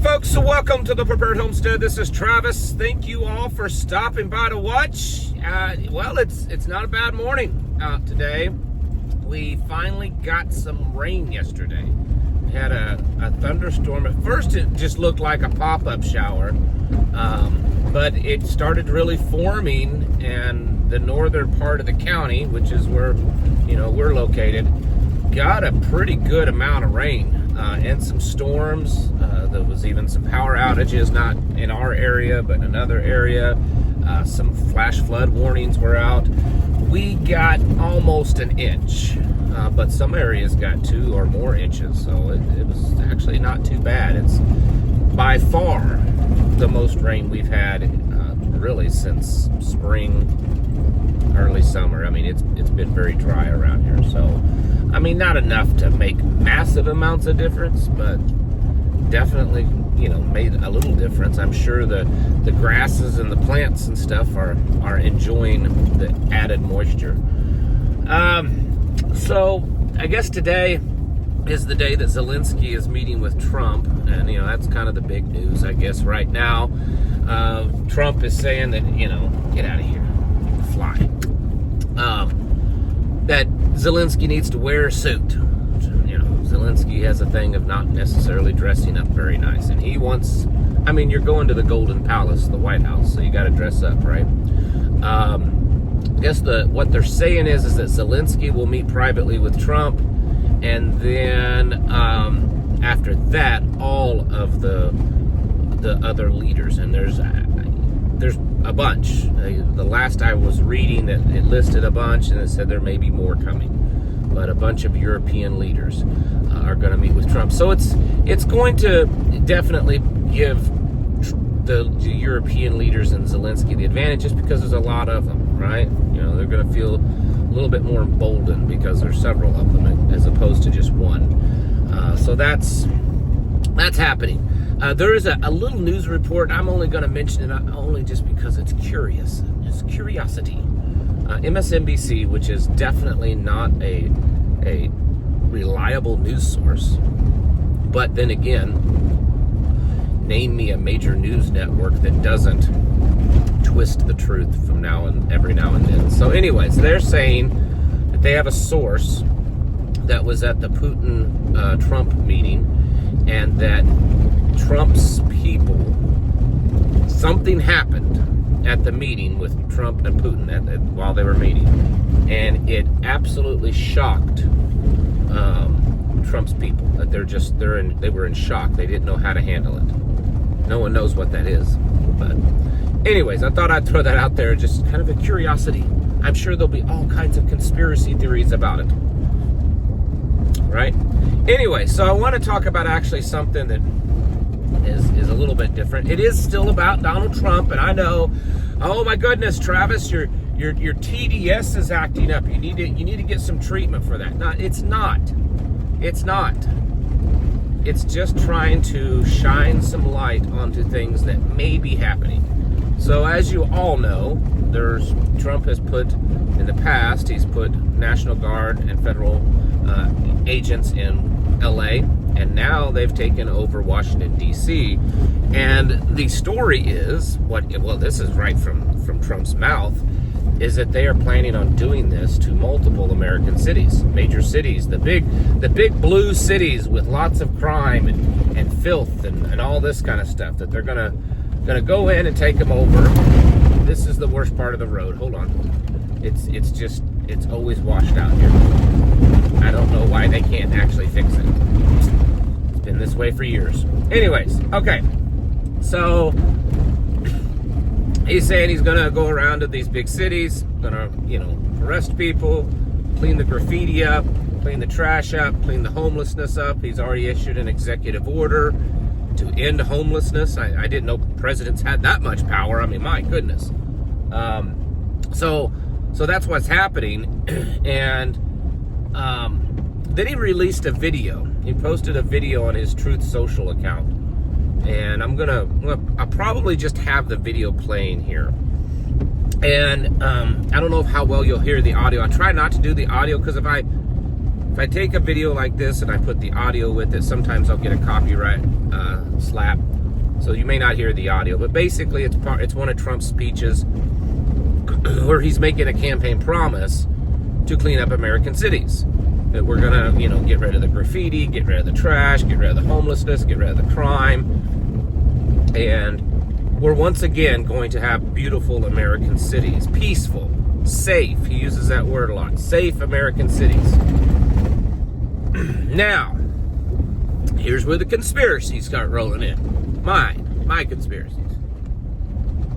Folks, so welcome to the Prepared Homestead. This is Travis. Thank you all for stopping by to watch. Well, it's not a bad morning out today. We finally got some rain yesterday. We had a thunderstorm. At first, it just looked like a pop-up shower, but it started really forming, and the northern part of the county, which is where we're located, got a pretty good amount of rain and some storms. There was even some power outages, not in our area, but in another area. Some flash flood warnings were out. We got almost an inch, but some areas got 2 or more inches, so it was actually not too bad. It's by far the most rain we've had really since spring, early summer. I mean, it's been very dry around here, so I mean, not enough to make massive amounts of difference, but definitely, made a little difference. I'm sure the grasses and the plants and stuff are enjoying the added moisture. So I guess today is the day that Zelensky is meeting with Trump, and that's kind of the big news, I guess, right now. Trump is saying that, get out of here, fly. That Zelensky needs to wear a suit. Zelensky has a thing of not necessarily dressing up very nice, and he wants, you're going to the Golden Palace, the White House, so you got to dress up, right? I guess what they're saying is that Zelensky will meet privately with Trump, and then after that, all of the other leaders, and there's a bunch. The last I was reading, that it listed a bunch, and it said there may be more coming. But a bunch of European leaders are going to meet with Trump. So it's going to definitely give the European leaders and Zelensky the advantage, just because there's a lot of them, right? They're going to feel a little bit more emboldened because there's several of them as opposed to just one. So that's happening. There is a little news report. I'm only going to mention it only just because it's curious. It's curiosity. MSNBC, which is definitely not a reliable news source, but then again, name me a major news network that doesn't twist the truth from every now and then. So anyways, they're saying that they have a source that was at the Putin-Trump meeting, and that Trump's people, something happened at the meeting with Trump and Putin while they were meeting, and it absolutely shocked Trump's people. That they were in shock. They didn't know how to handle it. No one knows what that is, but anyways, I thought I'd throw that out there, just kind of a curiosity. I'm sure there'll be all kinds of conspiracy theories about it, right? Anyway, so I want to talk about actually something that is a little bit different. It is still about Donald Trump, and I know, oh my goodness, Travis, your TDS is acting up. You need to get some treatment for that. No, it's not. It's not. It's just trying to shine some light onto things that may be happening. So as you all know, Trump has put, in the past, he's put National Guard and federal agents in LA, and now they've taken over Washington, D.C. And the story is, this is right from Trump's mouth, is that they are planning on doing this to multiple American cities, major cities, the big blue cities with lots of crime and filth and all this kind of stuff, that they're gonna go in and take them over. This is the worst part of the road. Hold on. It's always washed out here. I don't know why they can't actually fix it. It's been this way for years. Anyways, okay. So he's saying he's gonna go around to these big cities, gonna, arrest people, clean the graffiti up, clean the trash up, clean the homelessness up. He's already issued an executive order to end homelessness. I didn't know presidents had that much power. I mean, my goodness. So that's what's happening. And then he released a video. He posted a video on his Truth Social account, and I'll probably just have the video playing here. And I don't know how well you'll hear the audio. I try not to do the audio, because if I take a video like this and I put the audio with it, sometimes I'll get a copyright slap. So you may not hear the audio, but basically it's one of Trump's speeches where he's making a campaign promise to clean up American cities. That we're gonna, get rid of the graffiti, get rid of the trash, get rid of the homelessness, get rid of the crime, and we're once again going to have beautiful American cities, peaceful, safe. He uses that word a lot. Safe American cities. Now, here's where the conspiracies start rolling in. My conspiracies.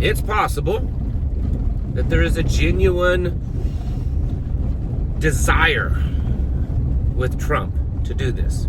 It's possible that there is a genuine desire with Trump to do this.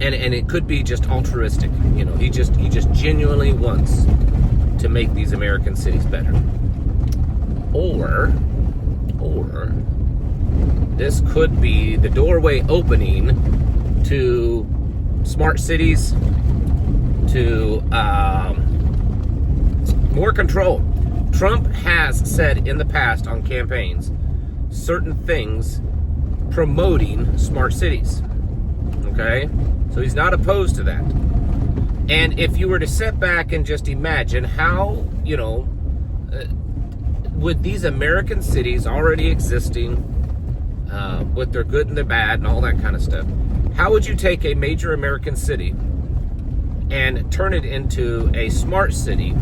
And it could be just altruistic. He just genuinely wants to make these American cities better. Or this could be the doorway opening to smart cities, to more control. Trump has said in the past on campaigns certain things promoting smart cities. Okay? So he's not opposed to that. And if you were to sit back and just imagine how, with these American cities already existing, with their good and their bad and all that kind of stuff, how would you take a major American city and turn it into a smart city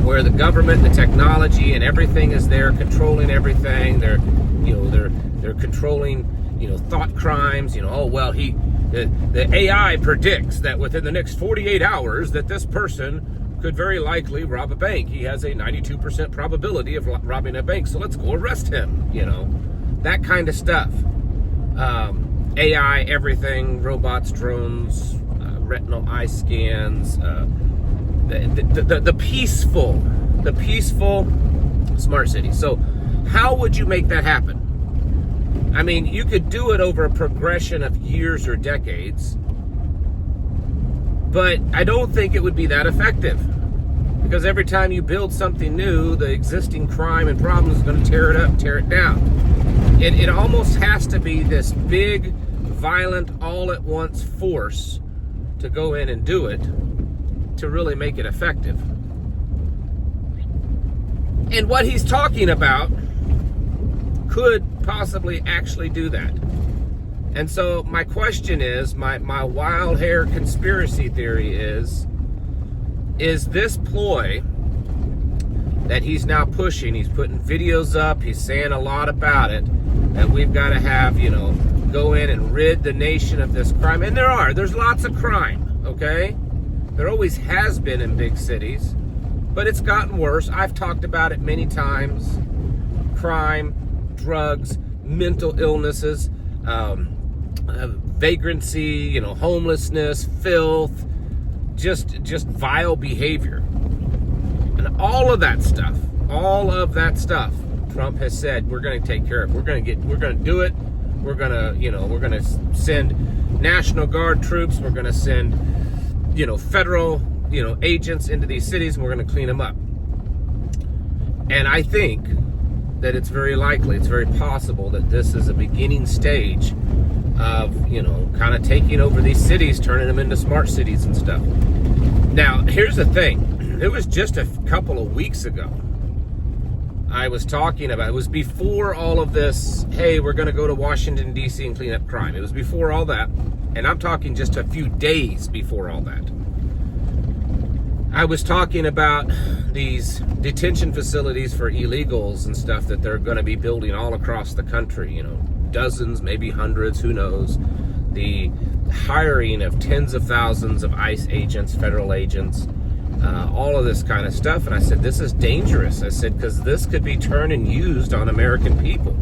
where the government, the technology, and everything is there controlling everything? They're controlling, thought crimes. The AI predicts that within the next 48 hours that this person could very likely rob a bank. He has a 92% probability of robbing a bank, so let's go arrest him. That kind of stuff. AI, everything, robots, drones, retinal eye scans, the peaceful smart city. So how would you make that happen? I mean, you could do it over a progression of years or decades, but I don't think it would be that effective, because every time you build something new, the existing crime and problems is going to tear it up, tear it down. It almost has to be this big, violent, all-at-once force to go in and do it to really make it effective. And what he's talking about could possibly actually do that. And so my question is, my wild hair conspiracy theory is this ploy that he's now pushing, he's putting videos up, he's saying a lot about it, that we've got to have, go in and rid the nation of this crime. And there's lots of crime, okay? There always has been in big cities, but it's gotten worse. I've talked about it many times. Crime, drugs, mental illnesses, vagrancy, homelessness, filth, just vile behavior. And all of that stuff, Trump has said we're going to take care of. We're going to do it. We're going to send National Guard troops. We're going to send, federal, agents into these cities, and we're going to clean them up. And I think that it's very likely, it's very possible that this is a beginning stage of, kind of taking over these cities, turning them into smart cities and stuff. Now, here's the thing. It was just a couple of weeks ago I was talking about, it was before all of this, hey, we're going to go to Washington, D.C. and clean up crime. It was before all that. And I'm talking just a few days before all that. I was talking about these detention facilities for illegals and stuff that they're going to be building all across the country, dozens, maybe hundreds, who knows. The hiring of tens of thousands of ICE agents, federal agents, all of this kind of stuff. And I said, this is dangerous. I said, because this could be turned and used on American people.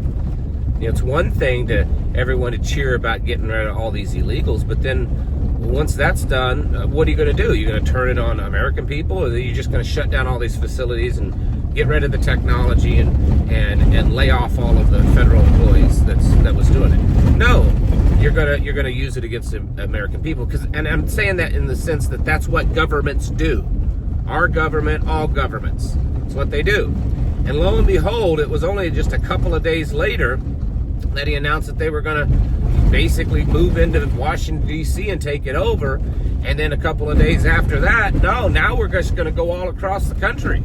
It's one thing to everyone to cheer about getting rid of all these illegals, but then once that's done, what are you going to do? You're going to turn it on American people, or are you just going to shut down all these facilities and get rid of the technology and lay off all of the federal employees that was doing it? No, you're gonna use it against the American people, and I'm saying that in the sense that that's what governments do. Our government, all governments, it's what they do. And lo and behold, it was only just a couple of days later that he announced that they were going to basically move into Washington, D.C. and take it over. And then a couple of days after that, no, now we're just going to go all across the country.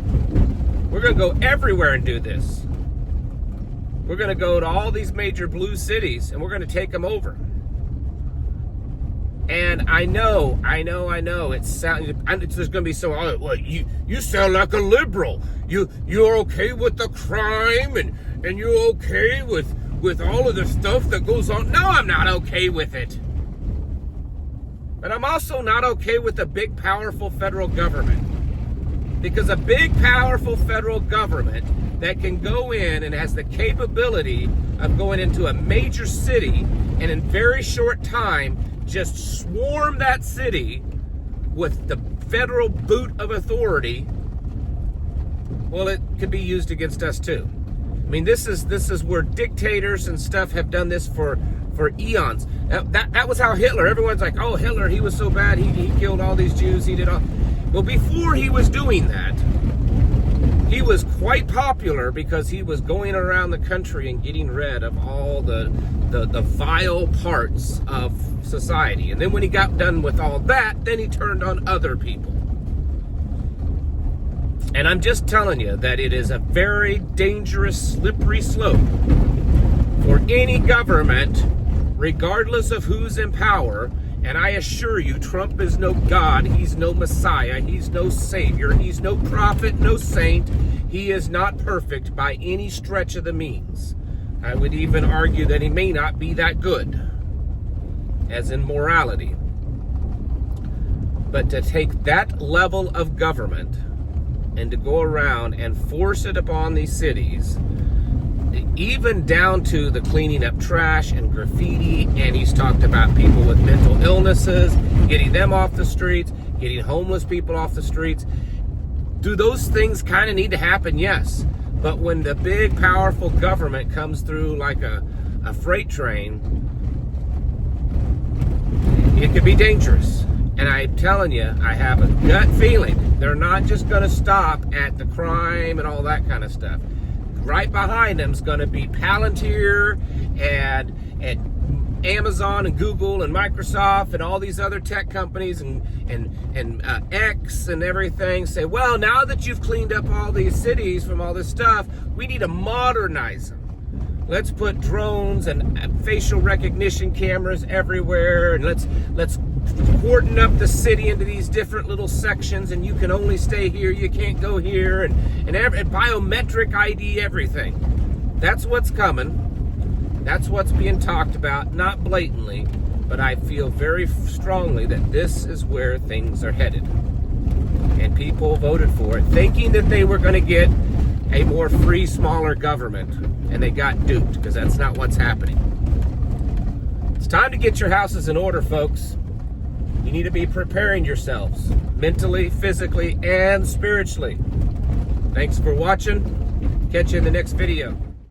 We're going to go everywhere and do this. We're going to go to all these major blue cities and we're going to take them over. And I know. There's going to be so, oh, well, you sound like a liberal. You're okay with the crime and you're okay with all of the stuff that goes on. No, I'm not okay with it. But I'm also not okay with a big, powerful federal government. Because a big, powerful federal government that can go in and has the capability of going into a major city and in very short time just swarm that city with the federal boot of authority, well, it could be used against us too. I mean, this is where dictators and stuff have done this for eons. That was how Hitler, everyone's like, oh, Hitler, he was so bad, he killed all these Jews, he did all. Well, before he was doing that, he was quite popular because he was going around the country and getting rid of all the vile parts of society. And then when he got done with all that, then he turned on other people. And I'm just telling you that it is a very dangerous, slippery slope for any government, regardless of who's in power. And I assure you, Trump is no God, he's no Messiah, he's no Savior, he's no prophet, no saint. He is not perfect by any stretch of the means. I would even argue that he may not be that good, as in morality. But to take that level of government and to go around and force it upon these cities, even down to the cleaning up trash and graffiti, and he's talked about people with mental illnesses, getting them off the streets, getting homeless people off the streets. Do those things kind of need to happen? Yes. But when the big, powerful government comes through like a freight train, it could be dangerous. And I'm telling you, I have a gut feeling they're not just going to stop at the crime and all that kind of stuff. Right behind them is going to be Palantir and Amazon and Google and Microsoft and all these other tech companies and X and everything say, well, now that you've cleaned up all these cities from all this stuff, we need to modernize them. Let's put drones and facial recognition cameras everywhere, and let's cordon up the city into these different little sections, and you can only stay here, you can't go here, and biometric ID everything. That's what's coming. That's what's being talked about, not blatantly, but I feel very strongly that this is where things are headed. And people voted for it, thinking that they were going to get a more free, smaller government, and they got duped, because that's not what's happening. It's time to get your houses in order, folks. You need to be preparing yourselves mentally, physically, and spiritually. Thanks for watching. Catch you in the next video.